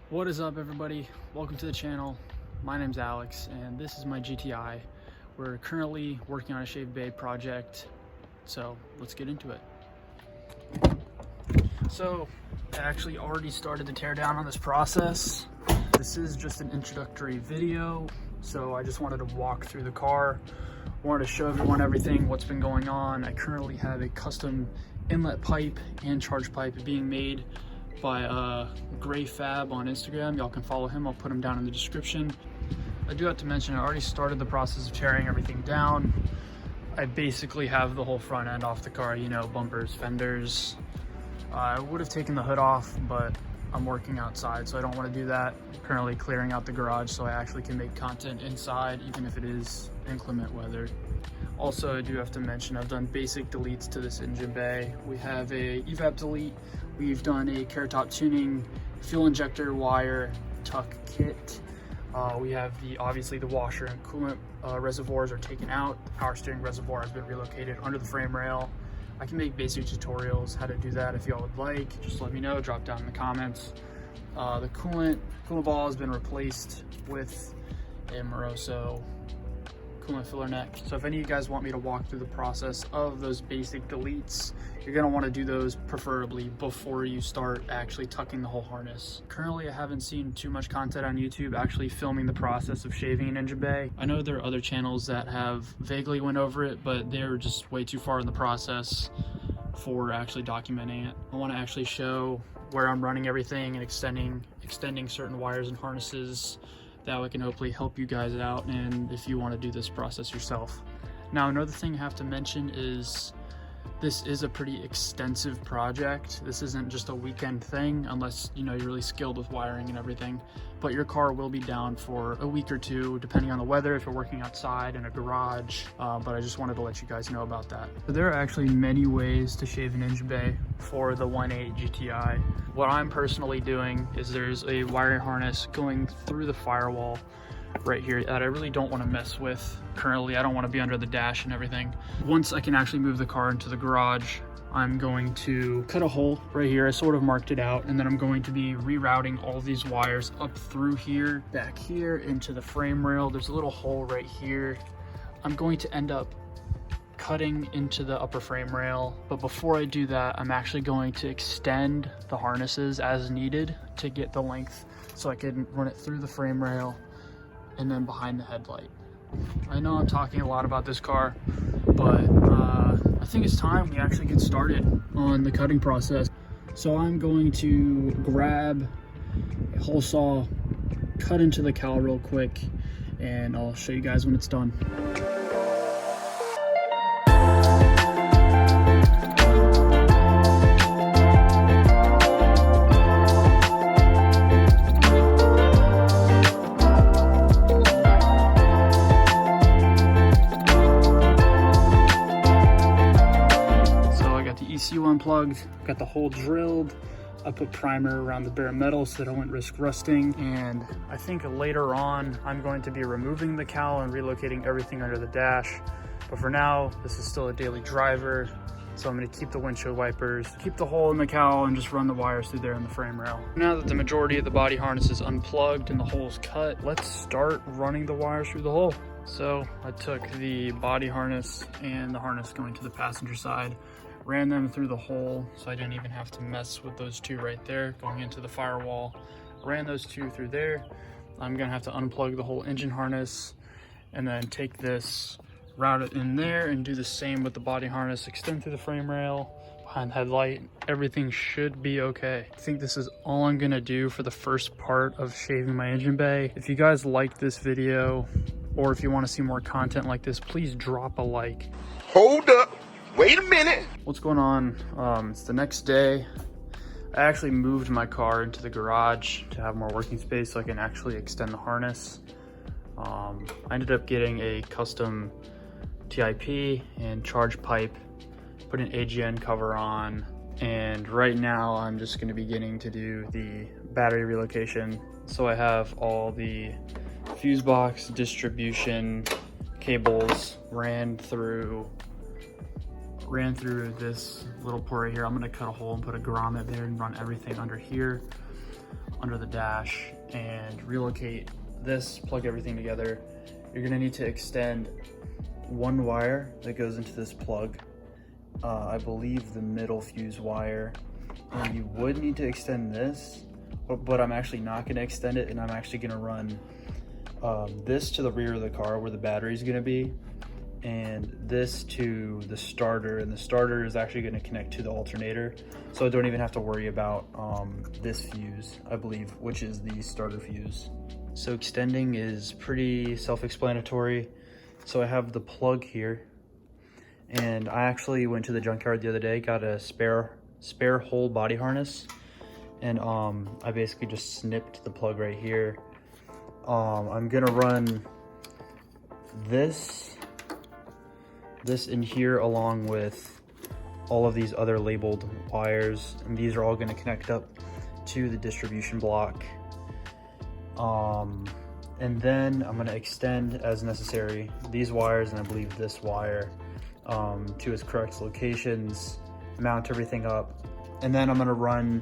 What is up, everybody? Welcome to the channel. My name's Alex and this is my GTI. We're currently working on a shave bay project, so let's get into it. So I actually already started to tear down on this process. This is just an introductory video, so I just wanted to walk through the car. Wanted to show everyone everything, what's been going on. I currently have a custom inlet pipe and charge pipe being made by Gray Fab on Instagram. Y'all can follow him, I'll put him down in the description. I do have to mention I already started the process of tearing everything down. I basically have the whole front end off the car, you know, bumpers, fenders. I would have taken the hood off, but I'm working outside, so I don't want to do that. I'm currently clearing out the garage so I actually can make content inside, even if it is inclement weather. Also, I do have to mention I've done basic deletes to this engine bay. We have a evap delete. We've done a carrot top tuning, fuel injector wire tuck kit. We have obviously the washer and coolant reservoirs are taken out. The power steering reservoir has been relocated under the frame rail. I can make basic tutorials how to do that if y'all would like. Just let me know, drop down in the comments. The coolant ball has been replaced with a Moroso coolant filler neck. So if any of you guys want me to walk through the process of those basic deletes, you're gonna want to do those preferably before you start actually tucking the whole harness. Currently, I haven't seen too much content on YouTube actually filming the process of shaving an engine bay. I know there are other channels that have vaguely went over it, but they're just way too far in the process for actually documenting it. I want to actually show where I'm running everything and extending certain wires and harnesses. That way I can hopefully help you guys out and if you want to do this process yourself. Now, another thing I have to mention is this is a pretty extensive project. This isn't just a weekend thing unless you know you're really skilled with wiring and everything, but your car will be down for a week or two depending on the weather if you're working outside in a garage. But I just wanted to let you guys know about that. There are actually many ways to shave an engine bay for the 1.8 GTI. What I'm personally doing is there's a wiring harness going through the firewall right here that I really don't want to mess with currently. I don't want to be under the dash and everything. Once I can actually move the car into the garage, I'm going to cut a hole right here. I sort of marked it out, and then I'm going to be rerouting all these wires up through here, back here into the frame rail. There's a little hole right here. I'm going to end up cutting into the upper frame rail, but before I do that, I'm actually going to extend the harnesses as needed to get the length so I can run it through the frame rail and then behind the headlight. I know I'm talking a lot about this car, but I think it's time we actually get started on the cutting process. So I'm going to grab a hole saw, cut into the cowl real quick, and I'll show you guys when it's done. ECU unplugged, got the hole drilled. I put primer around the bare metal so that I wouldn't risk rusting. And I think later on, I'm going to be removing the cowl and relocating everything under the dash. But for now, this is still a daily driver. So I'm gonna keep the windshield wipers, keep the hole in the cowl, and just run the wires through there in the frame rail. Now that the majority of the body harness is unplugged and the hole's cut, let's start running the wires through the hole. So I took the body harness and the harness going to the passenger side, ran them through the hole, so I didn't even have to mess with those two right there going into the firewall. Ran those two through there. I'm gonna have to unplug the whole engine harness and then take this, route it in there, and do the same with the body harness, extend through the frame rail, behind the headlight. Everything should be okay. I think this is all I'm gonna do for the first part of shaving my engine bay. If you guys like this video, or if you wanna see more content like this, please drop a like. Hold up. Wait a minute. What's going on? It's the next day. I actually moved my car into the garage to have more working space so I can actually extend the harness. I ended up getting a custom TIP and charge pipe, put an AGN cover on, and right now I'm just going to be getting to do the battery relocation. So I have all the fuse box distribution cables ran through this little port right here. I'm gonna cut a hole and put a grommet there and run everything under here. under the dash and relocate this, plug everything together, you're gonna need to extend one wire that goes into this plug. I believe the middle fuse wire, and you would need to extend this, but I'm actually not gonna extend it, and I'm actually gonna run this to the rear of the car where the battery is gonna be, and this to the starter, and the starter is actually going to connect to the alternator, so I don't even have to worry about this fuse, I believe, which is the starter fuse. So extending is pretty self-explanatory. So I have the plug here, and I actually went to the junkyard the other day, got a spare whole body harness, and I basically just snipped the plug right here. I'm gonna run this in here along with all of these other labeled wires, and these are all going to connect up to the distribution block, and then I'm going to extend as necessary these wires, and I believe this wire, to its correct locations, mount everything up, and then I'm going to run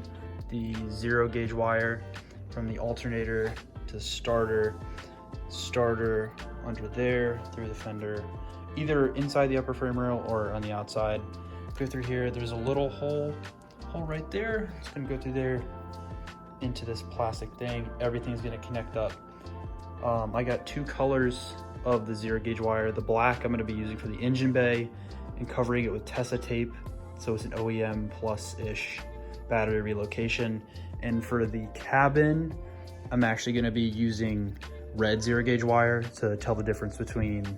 the 0 gauge wire from the alternator to starter under there through the fender, either inside the upper frame rail or on the outside. Go through here, there's a little hole right there. It's gonna go through there into this plastic thing. Everything's gonna connect up. I got 2 colors of the 0 gauge wire. The black I'm gonna be using for the engine bay and covering it with Tessa tape, so it's an OEM plus-ish battery relocation. And for the cabin, I'm actually gonna be using red 0 gauge wire to tell the difference between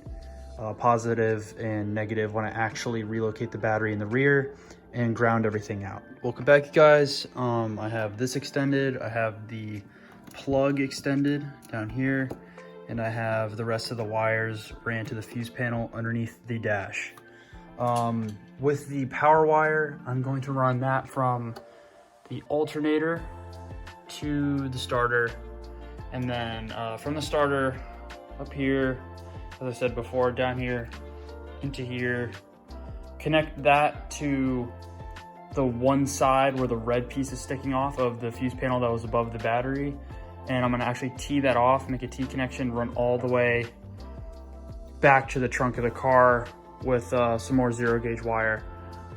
positive and negative when I actually relocate the battery in the rear and ground everything out. Welcome back, you guys. I have this extended, I have the plug extended down here, and I have the rest of the wires ran to the fuse panel underneath the dash. With the power wire, I'm going to run that from the alternator to the starter, and then from the starter up here, as I said before, down here into here, connect that to the one side where the red piece is sticking off of the fuse panel that was above the battery, and I'm gonna actually tee that off, make a T connection, run all the way back to the trunk of the car with some more 0 gauge wire.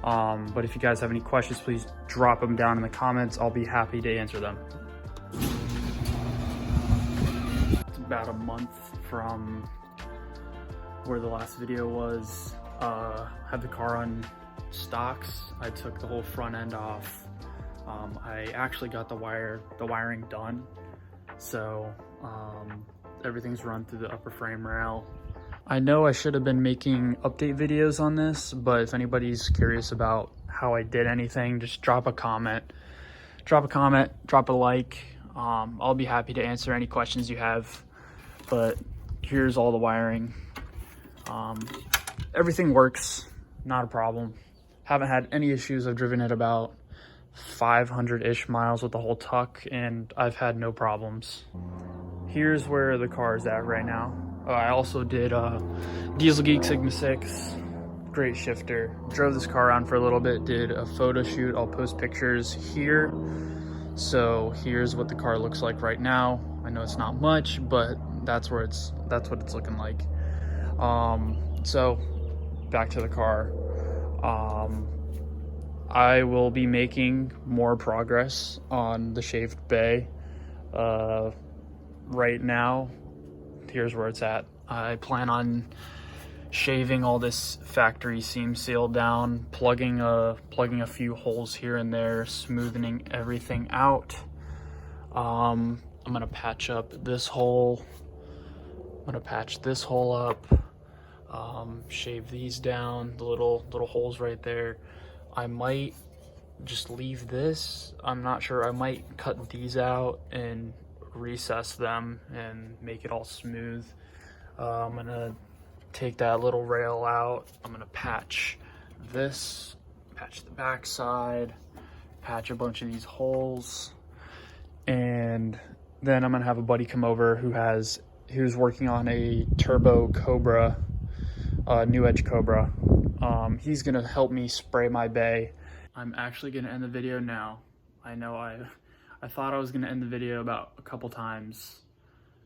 But if you guys have any questions, please drop them down in the comments. I'll be happy to answer them. It's about a month from where the last video was. Had the car on stocks. I took the whole front end off. I actually got the wiring done, so everything's run through the upper frame rail. I know I should have been making update videos on this, but if anybody's curious about how I did anything, just drop a comment, drop a like. I'll be happy to answer any questions you have. But here's all the wiring. Everything works, not a problem. Haven't had any issues. I've driven it about 500-ish miles with the whole tuck, and I've had no problems. Here's where the car is at right now. I also did Diesel Geek Sigma 6, great shifter. Drove this car around for a little bit, did a photo shoot. I'll post pictures here. So here's what the car looks like right now. I know it's not much, but that's what it's looking like. So back to the car. I will be making more progress on the shaved bay. Right now, here's where it's at. I plan on shaving all this factory seam seal down, plugging a few holes here and there, smoothing everything out. I'm gonna patch up this hole. I'm gonna patch this hole up. Shave these down, the little holes right there. I might just leave this. I'm not sure. I might cut these out and recess them and make it all smooth. I'm gonna take that little rail out. I'm gonna patch this, patch the back side, patch a bunch of these holes, and then I'm gonna have a buddy come over who's working on a turbo Cobra, new edge Cobra. He's gonna help me spray my bay. I'm actually gonna end the video now. I know I I thought I was gonna end the video about a couple times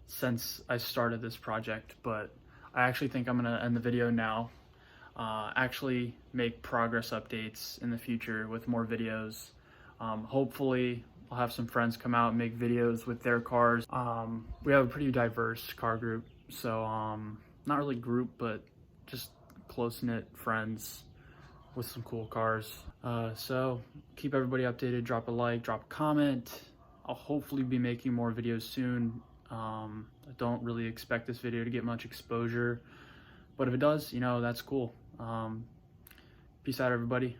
since I started this project, but I actually think I'm gonna end the video now. Actually make progress updates in the future with more videos. Hopefully I'll have some friends come out and make videos with their cars. We have a pretty diverse car group, so not really group, but just close-knit friends with some cool cars. So keep everybody updated, drop a like, drop a comment. I'll hopefully be making more videos soon. I don't really expect this video to get much exposure, but if it does, you know, that's cool. Peace out, everybody.